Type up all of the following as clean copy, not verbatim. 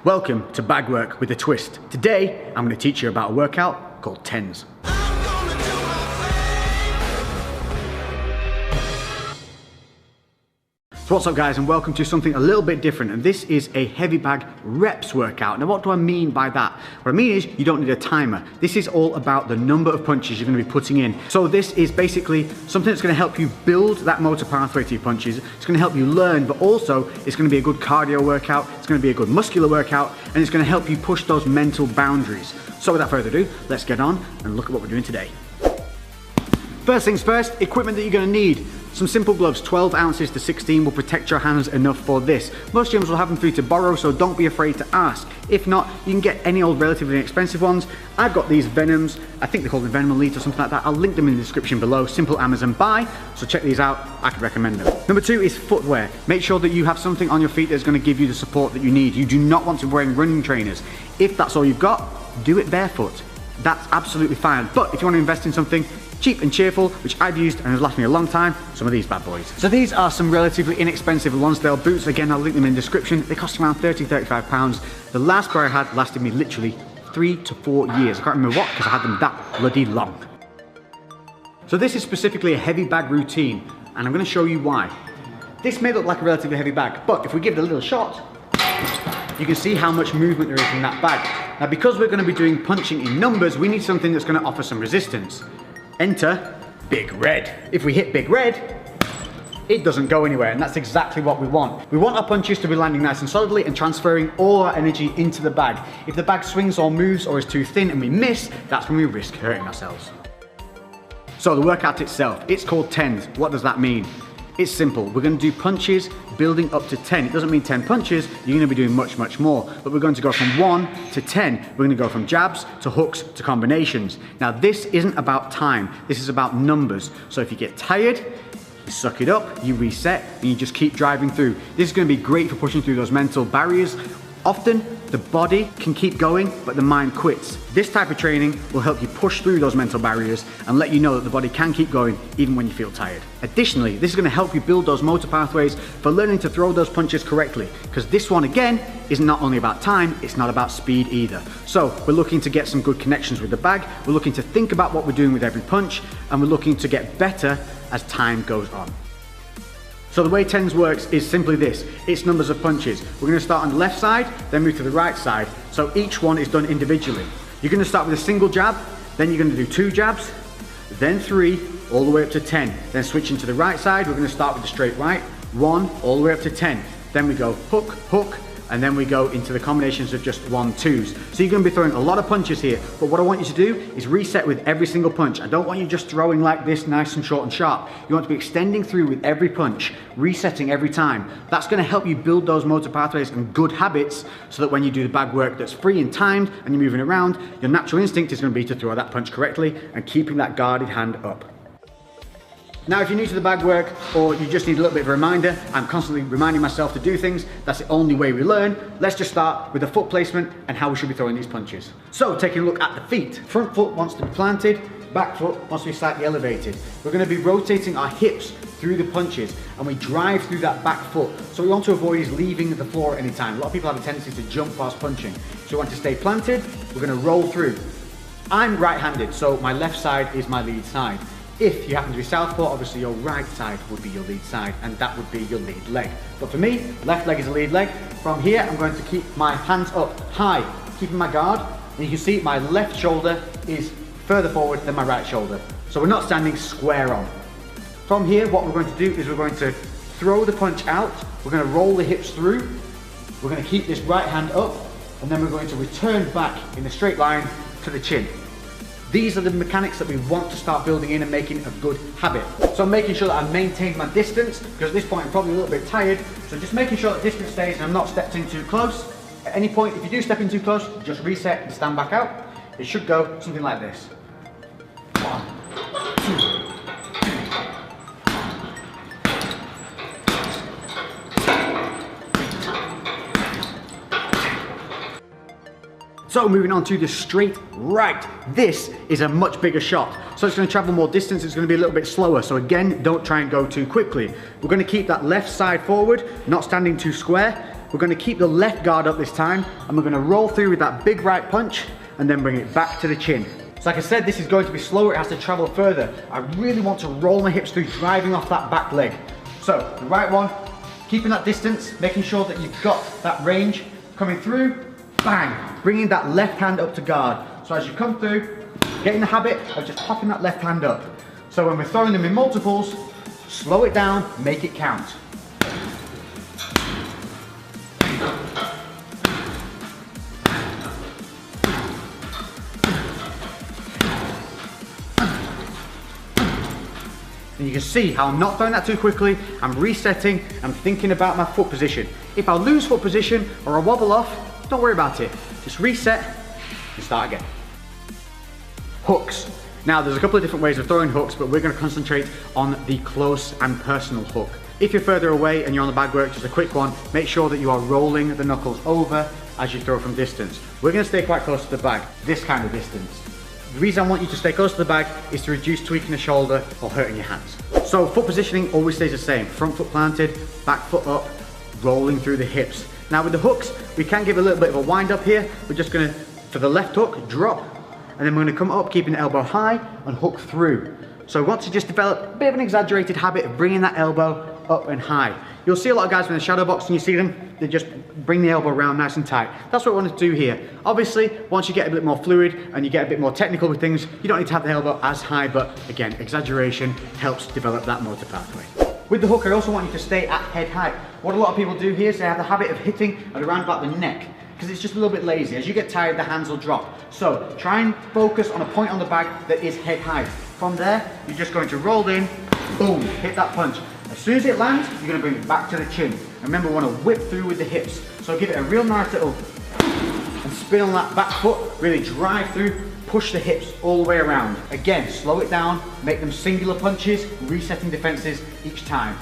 Welcome to Bag Work with a Twist. Today, I'm going to teach you about a workout called TENS. So what's up guys, and welcome to something a little bit different, and this is a heavy bag reps workout. Now what do I mean by that? What I mean is you don't need a timer. This is all about the number of punches you're going to be putting in. So this is basically something that's going to help you build that motor pathway to your punches. It's going to help you learn, but also it's going to be a good cardio workout, it's going to be a good muscular workout, and it's going to help you push those mental boundaries. So without further ado, let's get on and look at what we're doing today. First things first, equipment that you're going to need. Some simple gloves, 12 ounces to 16 will protect your hands enough for this. Most gyms will have them for you to borrow, so don't be afraid to ask. If not, you can get any old relatively inexpensive ones. I've got these Venoms, I think they call them Venom Elite or something like that. I'll link them in the description below, simple Amazon buy, so check these out, I could recommend them. Number two is footwear. Make sure that you have something on your feet that's going to give you the support that you need. You do not want to be wearing running trainers. If that's all you've got, do it barefoot. That's absolutely fine, but if you want to invest in something cheap and cheerful, which I've used and has lasted me a long time, some of these bad boys. So these are some relatively inexpensive Lonsdale boots. Again, I'll link them in the description. They cost around £30–35. The last pair I had lasted me literally 3 to 4 years. I can't remember what, because I had them that bloody long. So this is specifically a heavy bag routine, and I'm going to show you why. This may look like a relatively heavy bag, but if we give it a little shot, you can see how much movement there is in that bag. Now because we're going to be doing punching in numbers, we need something that's going to offer some resistance. Enter Big Red. If we hit Big Red, it doesn't go anywhere, and that's exactly what we want. We want our punches to be landing nice and solidly and transferring all our energy into the bag. If the bag swings or moves or is too thin and we miss, that's when we risk hurting ourselves. So the workout itself, it's called TENS. What does that mean? It's simple. We're going to do punches building up to 10. It doesn't mean 10 punches, you're going to be doing much, much more. But we're going to go from 1 to 10. We're going to go from jabs to hooks to combinations. Now this isn't about time, this is about numbers. So if you get tired, you suck it up, you reset, and you just keep driving through. This is going to be great for pushing through those mental barriers. Often, the body can keep going, but the mind quits. This type of training will help you push through those mental barriers and let you know that the body can keep going even when you feel tired. Additionally, this is going to help you build those motor pathways for learning to throw those punches correctly, because this one, again, is not only about time, it's not about speed either. So, we're looking to get some good connections with the bag, we're looking to think about what we're doing with every punch, and we're looking to get better as time goes on. So the way TENS works is simply this, it's numbers of punches. We're going to start on the left side, then move to the right side, so each one is done individually. You're going to start with a single jab, then you're going to do 2 jabs, then 3, all the way up to 10. Then switching to the right side, we're going to start with the straight right, 1, all the way up to 10. Then we go hook, hook, and then we go into the combinations of just 1, 2s. So you're going to be throwing a lot of punches here, but what I want you to do is reset with every single punch. I don't want you just throwing like this, nice and short and sharp. You want to be extending through with every punch, resetting every time. That's going to help you build those motor pathways and good habits, so that when you do the bag work that's free and timed and you're moving around, your natural instinct is going to be to throw that punch correctly and keeping that guarded hand up. Now if you're new to the bag work, or you just need a little bit of a reminder, I'm constantly reminding myself to do things, that's the only way we learn. Let's just start with the foot placement and how we should be throwing these punches. So taking a look at the feet, front foot wants to be planted, back foot wants to be slightly elevated. We're going to be rotating our hips through the punches, and we drive through that back foot. So we want to avoid is leaving the floor at any time. A lot of people have a tendency to jump whilst punching. So we want to stay planted, we're going to roll through. I'm right-handed, so my left side is my lead side. If you happen to be southpaw, obviously your right side would be your lead side, and that would be your lead leg. But for me, left leg is a lead leg. From here, I'm going to keep my hands up high, keeping my guard, and you can see my left shoulder is further forward than my right shoulder. So we're not standing square on. From here, what we're going to do is we're going to throw the punch out, we're going to roll the hips through, we're going to keep this right hand up, and then we're going to return back in a straight line to the chin. These are the mechanics that we want to start building in and making a good habit. So I'm making sure that I maintain my distance, because at this point I'm probably a little bit tired. So just making sure that distance stays and I'm not stepped in too close. At any point, if you do step in too close, just reset and stand back out. It should go something like this. 1, 2. So moving on to the straight right. This is a much bigger shot. So it's going to travel more distance, it's going to be a little bit slower. So again, don't try and go too quickly. We're going to keep that left side forward, not standing too square. we're gonna keep the left guard up this time, and we're gonna roll through with that big right punch, and then bring it back to the chin. So like I said, this is going to be slower, it has to travel further. I really want to roll my hips through, driving off that back leg. So, the right one, keeping that distance, making sure that you've got that range, coming through, bang, bringing that left hand up to guard. So as you come through, get in the habit of just popping that left hand up. So when we're throwing them in multiples, slow it down, make it count. And you can see how I'm not throwing that too quickly, I'm resetting, I'm thinking about my foot position. If I lose foot position or I wobble off, don't worry about it. Just reset and start again. Hooks. Now there's a couple of different ways of throwing hooks, but we're going to concentrate on the close and personal hook. If you're further away and you're on the bag work, just a quick one, make sure that you are rolling the knuckles over as you throw from distance. We're going to stay quite close to the bag, this kind of distance. The reason I want you to stay close to the bag is to reduce tweaking the shoulder or hurting your hands. So foot positioning always stays the same. Front foot planted, back foot up, rolling through the hips. Now with the hooks, we can give a little bit of a wind up here. We're just gonna, for the left hook, drop, and then we're gonna come up, keeping the elbow high and hook through. So we want to just develop a bit of an exaggerated habit of bringing that elbow up and high. You'll see a lot of guys when they're shadow boxing, you see them, they just bring the elbow around nice and tight. That's what we want to do here. Obviously, once you get a bit more fluid and you get a bit more technical with things, you don't need to have the elbow as high, but again, exaggeration helps develop that motor pathway. With the hook, I also want you to stay at head height. What a lot of people do here is they have the habit of hitting at around about the neck, because it's just a little bit lazy. As you get tired, the hands will drop. So try and focus on a point on the bag that is head height. From there, you're just going to roll in, boom, hit that punch. As soon as it lands, you're going to bring it back to the chin. Remember, we want to whip through with the hips. So give it a real nice little and spin on that back foot, really drive through, push the hips all the way around. Again, slow it down, make them singular punches, resetting defenses each time.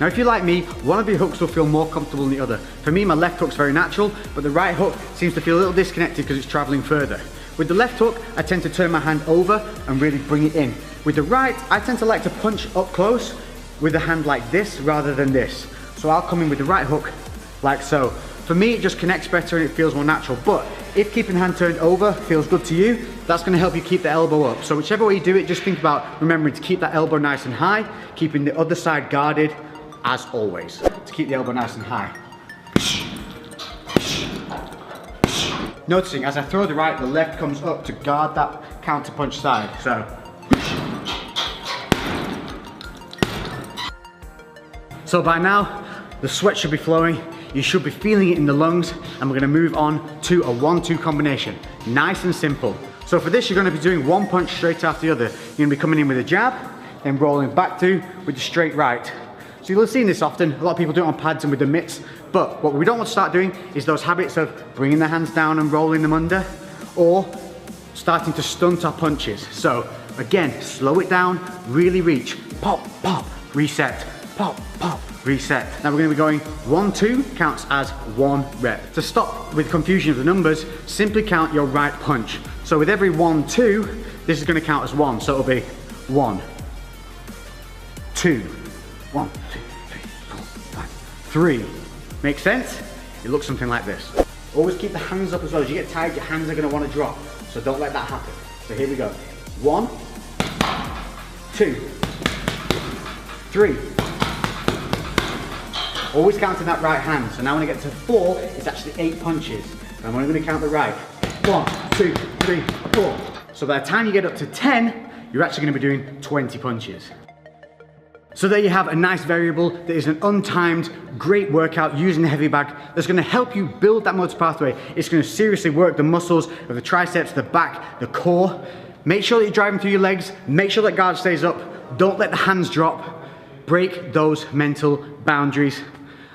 Now if you're like me, one of your hooks will feel more comfortable than the other. For me, my left hook's very natural, but the right hook seems to feel a little disconnected because it's traveling further. With the left hook, I tend to turn my hand over and really bring it in. With the right, I tend to like to punch up close with the hand like this rather than this. So I'll come in with the right hook like so. For me, it just connects better and it feels more natural. But if keeping the hand turned over feels good to you, that's going to help you keep the elbow up. So whichever way you do it, just think about remembering to keep that elbow nice and high, keeping the other side guarded, as always, to keep the elbow nice and high. Noticing as I throw the right, the left comes up to guard that counter punch side. So by now, the sweat should be flowing, you should be feeling it in the lungs, and we're gonna move on to a 1-2 combination. Nice and simple. So for this, you're gonna be doing one punch straight after the other. You're gonna be coming in with a jab, then rolling back through with the straight right. So you'll have seen this often, a lot of people do it on pads and with the mitts, but what we don't want to start doing is those habits of bringing the hands down and rolling them under, or starting to stunt our punches. So again, slow it down, really reach, pop, pop, reset, pop, pop, reset. Now we're going to be going 1-2 counts as 1 rep. To stop with confusion of the numbers, simply count your right punch. So with every 1-2, this is going to count as 1, so it'll be 1, 2, 1, 2, 3, 4, 5, 3. Make sense? It looks something like this. Always keep the hands up as well. As you get tired, your hands are going to want to drop. So don't let that happen. So here we go. 1, 2, 3. Always counting that right hand. So now when I get to 4, it's actually 8 punches. And I'm only going to count the right. 1, 2, 3, 4. So by the time you get up to 10, you're actually going to be doing 20 punches. So there you have a nice variable that is an untimed, great workout using the heavy bag that's going to help you build that motor pathway. It's going to seriously work the muscles of the triceps, the back, the core. Make sure that you're driving through your legs. Make sure that guard stays up. Don't let the hands drop. Break those mental boundaries.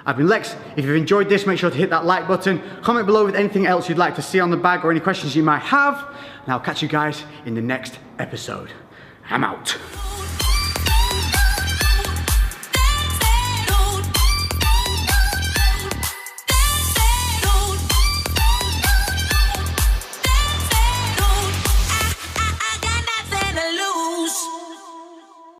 I've been Lex. If you've enjoyed this, make sure to hit that like button. Comment below with anything else you'd like to see on the bag or any questions you might have. And I'll catch you guys in the next episode. I'm out.